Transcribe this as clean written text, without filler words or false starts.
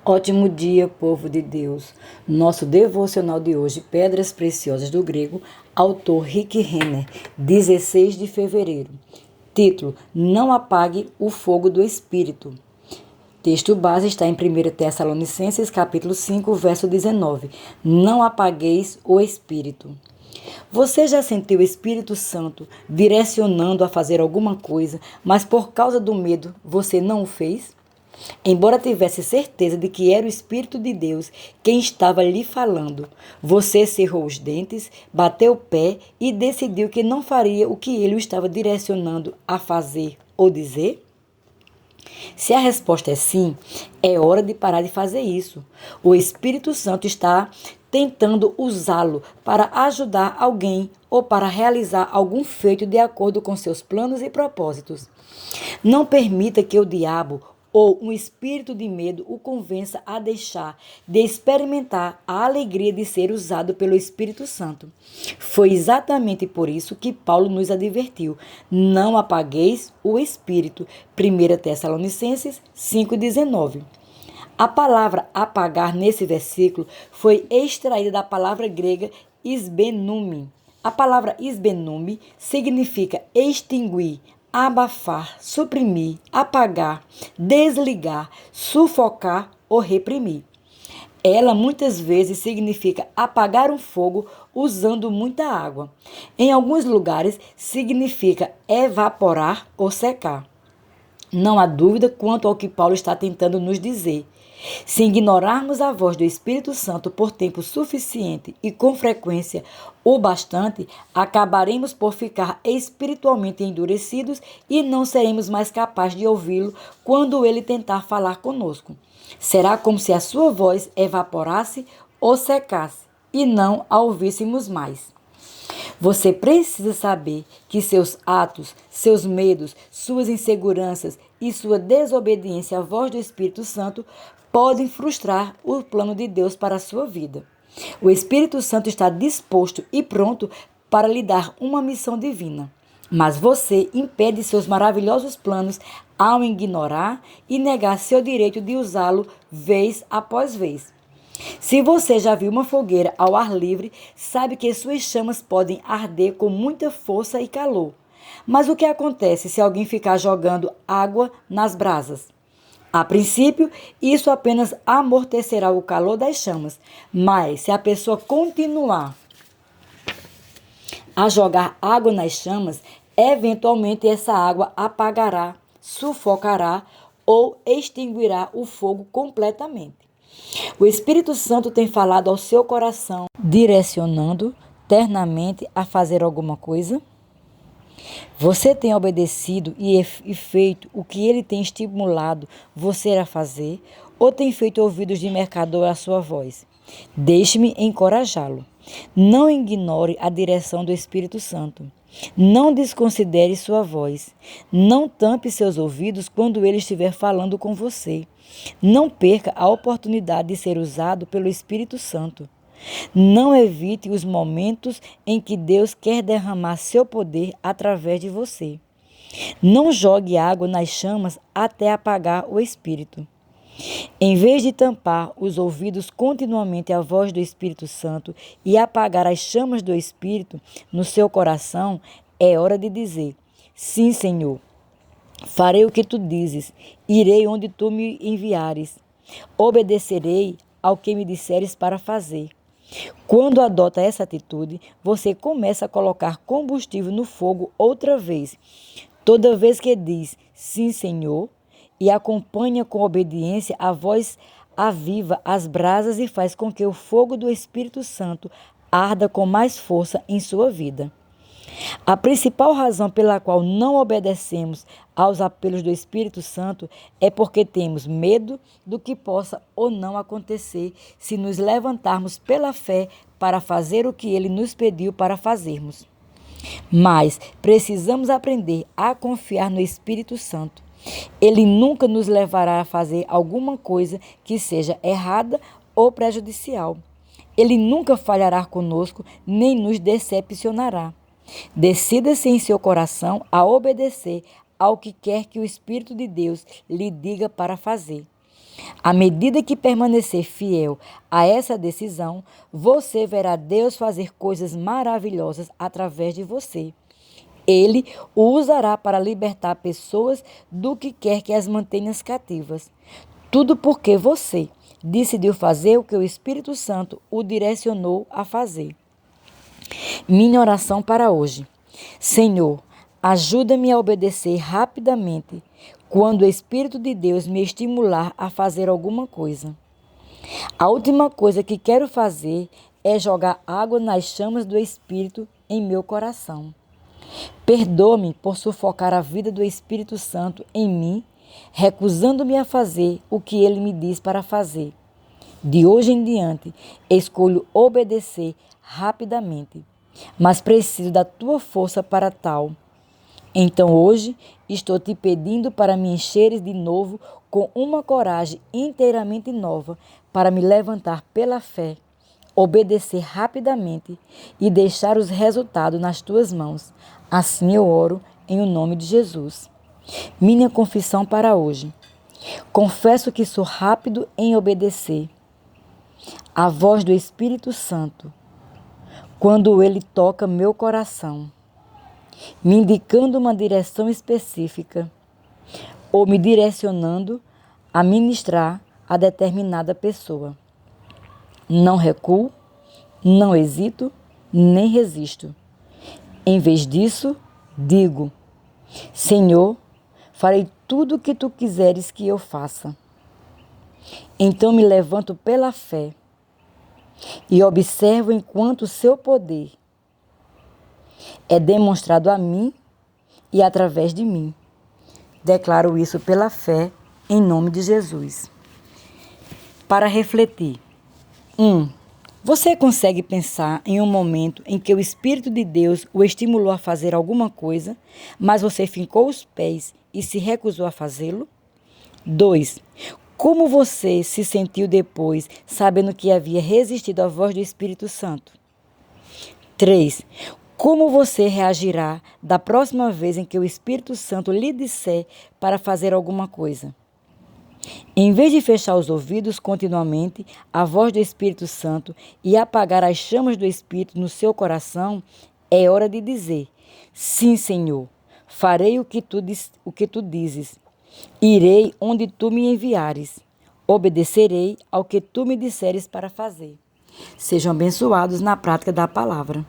Ótimo dia, povo de Deus. Nosso devocional de hoje, Pedras Preciosas do Grego, autor Rick Renner, 16 de fevereiro. Título: Não apague o fogo do Espírito. Texto base está em 1 Tessalonicenses, capítulo 5, verso 19. Não apagueis o Espírito. Você já sentiu o Espírito Santo direcionando a fazer alguma coisa, mas por causa do medo você não o fez? Embora tivesse certeza de que era o Espírito de Deus quem estava lhe falando, você cerrou os dentes, bateu o pé e decidiu que não faria o que ele o estava direcionando a fazer ou dizer? Se a resposta é sim, é hora de parar de fazer isso. O Espírito Santo está tentando usá-lo para ajudar alguém ou para realizar algum feito de acordo com seus planos e propósitos. Não permita que o diabo ou um espírito de medo o convença a deixar de experimentar a alegria de ser usado pelo Espírito Santo. Foi exatamente por isso que Paulo nos advertiu: não apagueis o Espírito. 1 Tessalonicenses 5,19. A palavra apagar nesse versículo foi extraída da palavra grega isbenume. A palavra isbenume significa extinguir, abafar, suprimir, apagar, desligar, sufocar ou reprimir. Ela muitas vezes significa apagar um fogo usando muita água. Em alguns lugares significa evaporar ou secar. Não há dúvida quanto ao que Paulo está tentando nos dizer. Se ignorarmos a voz do Espírito Santo por tempo suficiente e com frequência o bastante, acabaremos por ficar espiritualmente endurecidos e não seremos mais capazes de ouvi-lo quando ele tentar falar conosco. Será como se a sua voz evaporasse ou secasse e não a ouvíssemos mais. Você precisa saber que seus atos, seus medos, suas inseguranças e sua desobediência à voz do Espírito Santo podem frustrar o plano de Deus para a sua vida. O Espírito Santo está disposto e pronto para lhe dar uma missão divina. Mas você impede seus maravilhosos planos ao ignorar e negar seu direito de usá-lo vez após vez. Se você já viu uma fogueira ao ar livre, sabe que suas chamas podem arder com muita força e calor. Mas o que acontece se alguém ficar jogando água nas brasas? A princípio, isso apenas amortecerá o calor das chamas, mas se a pessoa continuar a jogar água nas chamas, eventualmente essa água apagará, sufocará ou extinguirá o fogo completamente. O Espírito Santo tem falado ao seu coração, direcionando ternamente a fazer alguma coisa? Você tem obedecido e feito o que ele tem estimulado você a fazer, ou tem feito ouvidos de mercador à sua voz? Deixe-me encorajá-lo. Não ignore a direção do Espírito Santo. Não desconsidere sua voz. Não tampe seus ouvidos quando ele estiver falando com você. Não perca a oportunidade de ser usado pelo Espírito Santo. Não evite os momentos em que Deus quer derramar seu poder através de você. Não jogue água nas chamas até apagar o Espírito. Em vez de tampar os ouvidos continuamente à voz do Espírito Santo e apagar as chamas do Espírito no seu coração, é hora de dizer: sim, Senhor, farei o que tu dizes, irei onde tu me enviares, obedecerei ao que me disseres para fazer. Quando adota essa atitude, você começa a colocar combustível no fogo outra vez. Toda vez que diz sim, Senhor, e acompanha com obediência, a voz aviva as brasas e faz com que o fogo do Espírito Santo arda com mais força em sua vida. A principal razão pela qual não obedecemos aos apelos do Espírito Santo é porque temos medo do que possa ou não acontecer se nos levantarmos pela fé para fazer o que ele nos pediu para fazermos. Mas precisamos aprender a confiar no Espírito Santo. Ele nunca nos levará a fazer alguma coisa que seja errada ou prejudicial. Ele nunca falhará conosco, nem nos decepcionará. Decida-se em seu coração a obedecer ao que quer que o Espírito de Deus lhe diga para fazer. À medida que permanecer fiel a essa decisão, você verá Deus fazer coisas maravilhosas através de você. Ele o usará para libertar pessoas do que quer que as mantenha cativas. Tudo porque você decidiu fazer o que o Espírito Santo o direcionou a fazer. Minha oração para hoje. Senhor, ajuda-me a obedecer rapidamente quando o Espírito de Deus me estimular a fazer alguma coisa. A última coisa que quero fazer é jogar água nas chamas do Espírito em meu coração. Perdoa-me por sufocar a vida do Espírito Santo em mim, recusando-me a fazer o que ele me diz para fazer. De hoje em diante, escolho obedecer rapidamente, mas preciso da tua força para tal. Então hoje estou te pedindo para me encheres de novo com uma coragem inteiramente nova para me levantar pela fé, obedecer rapidamente e deixar os resultados nas tuas mãos. Assim eu oro em o nome de Jesus. Minha confissão para hoje. Confesso que sou rápido em obedecer a voz do Espírito Santo quando ele toca meu coração, me indicando uma direção específica ou me direcionando a ministrar a determinada pessoa. Não recuo, não hesito, nem resisto. Em vez disso, digo: Senhor, farei tudo o que tu quiseres que eu faça. Então me levanto pela fé e observo enquanto o seu poder é demonstrado a mim e através de mim. Declaro isso pela fé, em nome de Jesus. Para refletir. 1. Você consegue pensar em um momento em que o Espírito de Deus o estimulou a fazer alguma coisa, mas você fincou os pés e se recusou a fazê-lo? 2. Como você se sentiu depois, sabendo que havia resistido à voz do Espírito Santo? 3. Como você reagirá da próxima vez em que o Espírito Santo lhe disser para fazer alguma coisa? Em vez de fechar os ouvidos continuamente à voz do Espírito Santo e apagar as chamas do Espírito no seu coração, é hora de dizer: sim, Senhor, farei o que tu dizes. Irei onde tu me enviares. Obedecerei ao que tu me disseres para fazer. Sejam abençoados na prática da palavra.